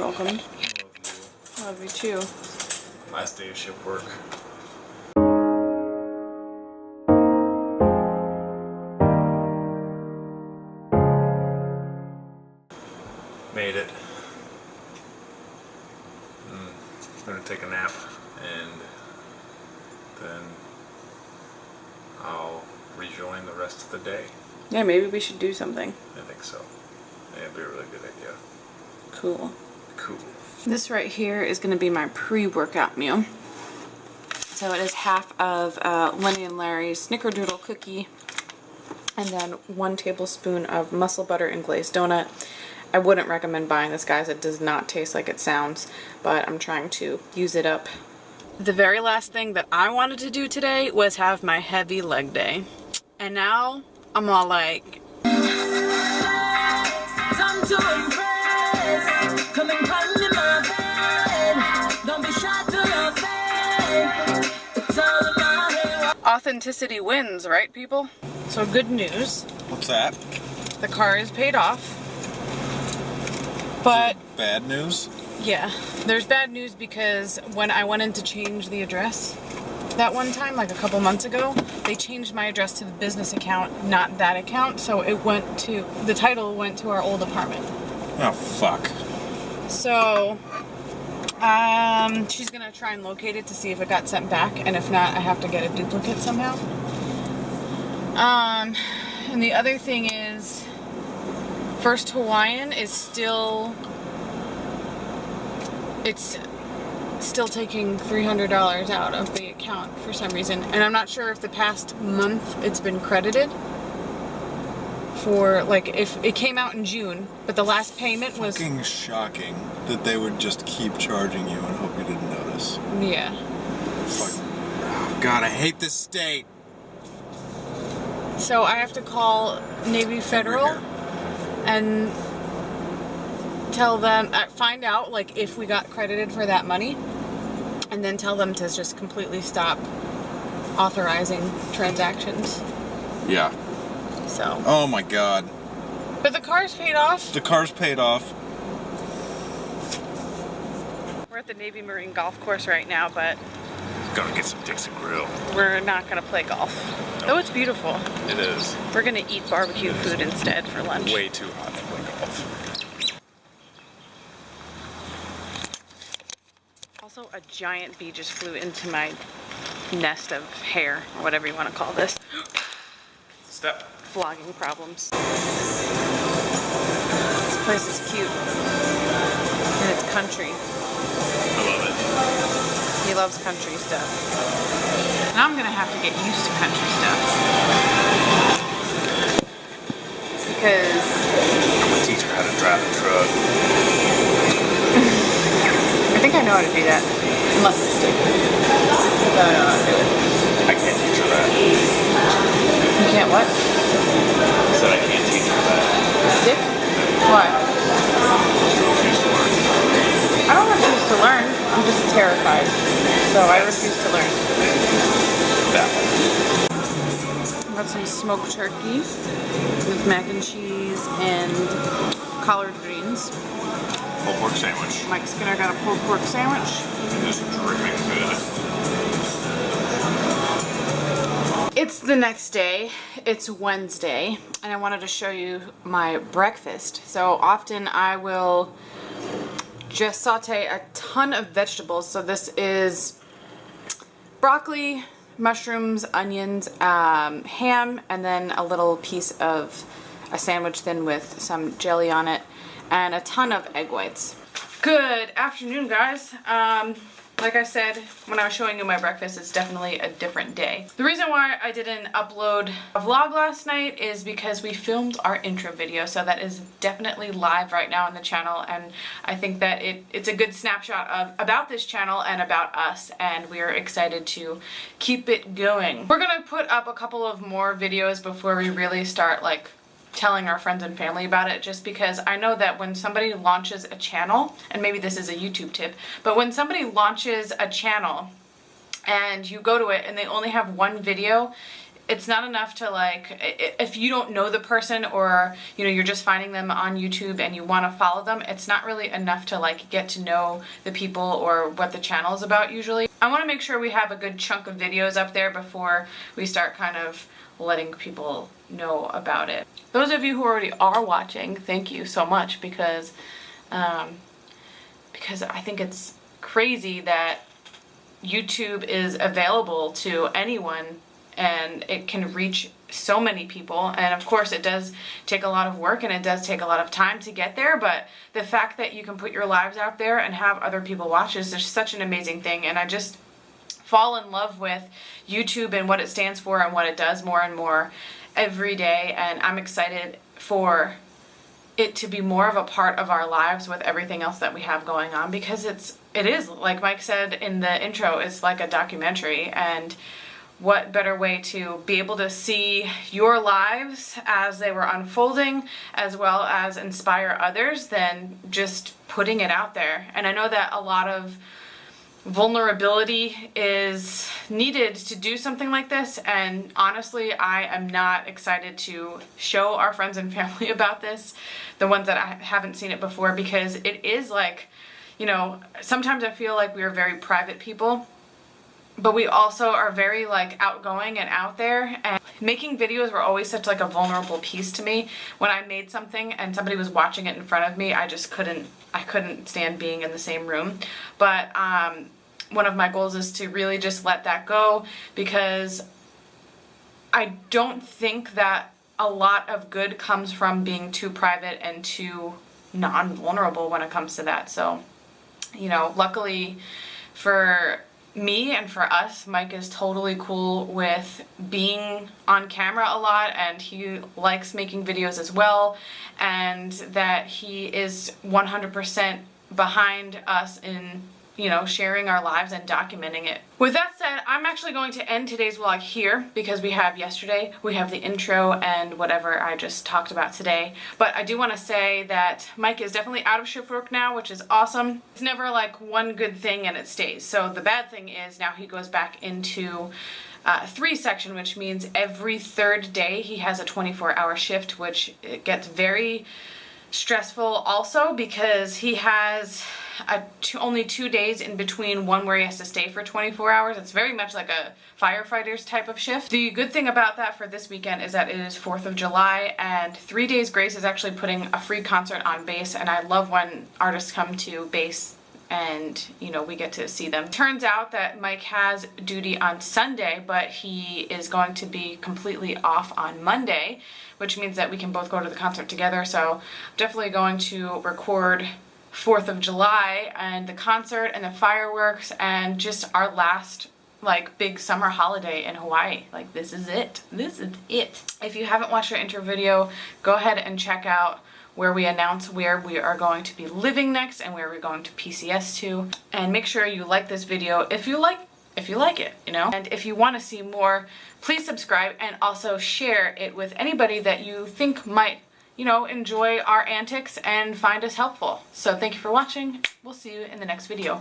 welcome. I love you. I love you too. Last day of shift work. Made it. I'm gonna take a nap and then I'll rejoin the rest of the day. Yeah, maybe we should do something. I think so. It'd be a really good idea. Cool. Cool. This right here is going to be my pre-workout meal. So it is half of Lenny and Larry's Snickerdoodle cookie and then 1 tablespoon of muscle butter and glazed donut. I wouldn't recommend buying this, guys. It does not taste like it sounds, but I'm trying to use it up. The very last thing that I wanted to do today was have my heavy leg day. And now I'm all like, Time to impress. Come and climb in my bed. Don't be shy to your bed. It's all in my head. authenticity wins, right, people? So good news. What's that? The car is paid off. But Bad news? yeah, there's bad news because when I went in to change the address that one time, like a couple months ago, they changed my address to the business account, not that account, so it went to, the title went to our old apartment. Oh, fuck. So, she's gonna try and locate it to see if it got sent back, and if not, I have to get a duplicate somehow. And the other thing is, First Hawaiian is still, it's still taking $300 out of the account for some reason, and I'm not sure if the past month it's been credited for, like, if it came out in June, but the last payment was Fucking shocking that they would just keep charging you and hope you didn't notice. yeah. Fuck. Oh, God, I hate this state. So I have to call Navy Federal We're here. and tell them, find out like if we got credited for that money, and then tell them to just completely stop authorizing transactions. Yeah. So, Oh my God. but the car's paid off. The car's paid off. We're at the Navy Marine golf course right now, but Gonna get some Dixon Grill. we're not gonna play golf. Though it's beautiful. It is We're gonna eat barbecue food instead for lunch. way too hot to play golf. Also, a giant bee just flew into my nest of hair, or whatever you want to call this. Step. Vlogging problems. This place is cute. And it's country. I love it. He loves country stuff. And I'm gonna have to get used to country stuff. Because I'm gonna teach her how to drive a truck. I think I know how to do that. Unless it's stupid. But I don't know how to do it. I can't teach her that. You can't what? I said I can't teach her that. Stick? Why? She refused to learn. I don't refuse to learn. I'm just terrified. So I refuse to learn. That one. Got some smoked turkey with mac and cheese and collard greens. Pulled pork sandwich. Mike Skinner got a pulled pork sandwich. Just dripping good. It's the next day. It's Wednesday, and I wanted to show you my breakfast. So often I will just saute a ton of vegetables. So this is broccoli, mushrooms, onions, ham, and then a little piece of a sandwich thin with some jelly on it, and a ton of egg whites. Good afternoon, guys. Like I said, when I was showing you my breakfast, it's definitely a different day. The reason why I didn't upload a vlog last night is because we filmed our intro video, so that is definitely live right now on the channel, and I think that it's a good snapshot of about this channel and about us, and we are excited to keep it going. We're gonna put up a couple of more videos before we really start like telling our friends and family about it, just because I know that when somebody launches a channel, and maybe this is a YouTube tip, but when somebody launches a channel and you go to it and they only have one video, it's not enough to like, if you don't know the person or, you know, you're just finding them on YouTube and you want to follow them, it's not really enough to like get to know the people or what the channel is about usually. I want to make sure we have a good chunk of videos up there before we start kind of letting people know about it. Those of you who already are watching, thank you so much, because I think it's crazy that YouTube is available to anyone and it can reach so many people, and of course it does take a lot of work and it does take a lot of time to get there, but the fact that you can put your lives out there and have other people watch is just such an amazing thing. And I just fall in love with YouTube and what it stands for and what it does more and more every day, and I'm excited for it to be more of a part of our lives with everything else that we have going on, because it is like Mike said in the intro, it's like a documentary, and what better way to be able to see your lives as they were unfolding as well as inspire others than just putting it out there. And I know that a lot of vulnerability is needed to do something like this, and honestly I am not excited to show our friends and family about this, the ones that I haven't seen it before, because it is like, you know, sometimes I feel like we are very private people, but we also are very like outgoing and out there, and making videos were always such like a vulnerable piece to me. When I made something and somebody was watching it in front of me, I couldn't stand being in the same room. But one of my goals is to really just let that go, because I don't think that a lot of good comes from being too private and too non-vulnerable when it comes to that. So, you know, luckily for me and for us, Mike is totally cool with being on camera a lot, and he likes making videos as well, and that he is 100% behind us in, you know, sharing our lives and documenting it. With that said, I'm actually going to end today's vlog here, because we have yesterday, we have the intro and whatever I just talked about today. But I do want to say that Mike is definitely out of shift work now, which is awesome. It's never like one good thing and it stays. So the bad thing is now he goes back into 3 section, which means every third day he has a 24-hour shift, which it gets very stressful also, because he has only 2 days in between one where he has to stay for 24 hours. It's very much like a firefighter's type of shift. The good thing about that for this weekend is that it is 4th of July, and 3 Days Grace is actually putting a free concert on Base, and I love when artists come to Base and, you know, we get to see them. Turns out that Mike has duty on Sunday, but he is going to be completely off on Monday, which means that we can both go to the concert together. So I'm definitely going to record 4th of July and the concert and the fireworks and just our last like big summer holiday in Hawaii. Like, this is it. This is it. If you haven't watched our intro video, go ahead and check out where we announce where we are going to be living next and where we're going to PCS to. And make sure you like this video if you like it, you know? And if you want to see more, please subscribe and also share it with anybody that you think might, you know, enjoy our antics and find us helpful. So thank you for watching. We'll see you in the next video.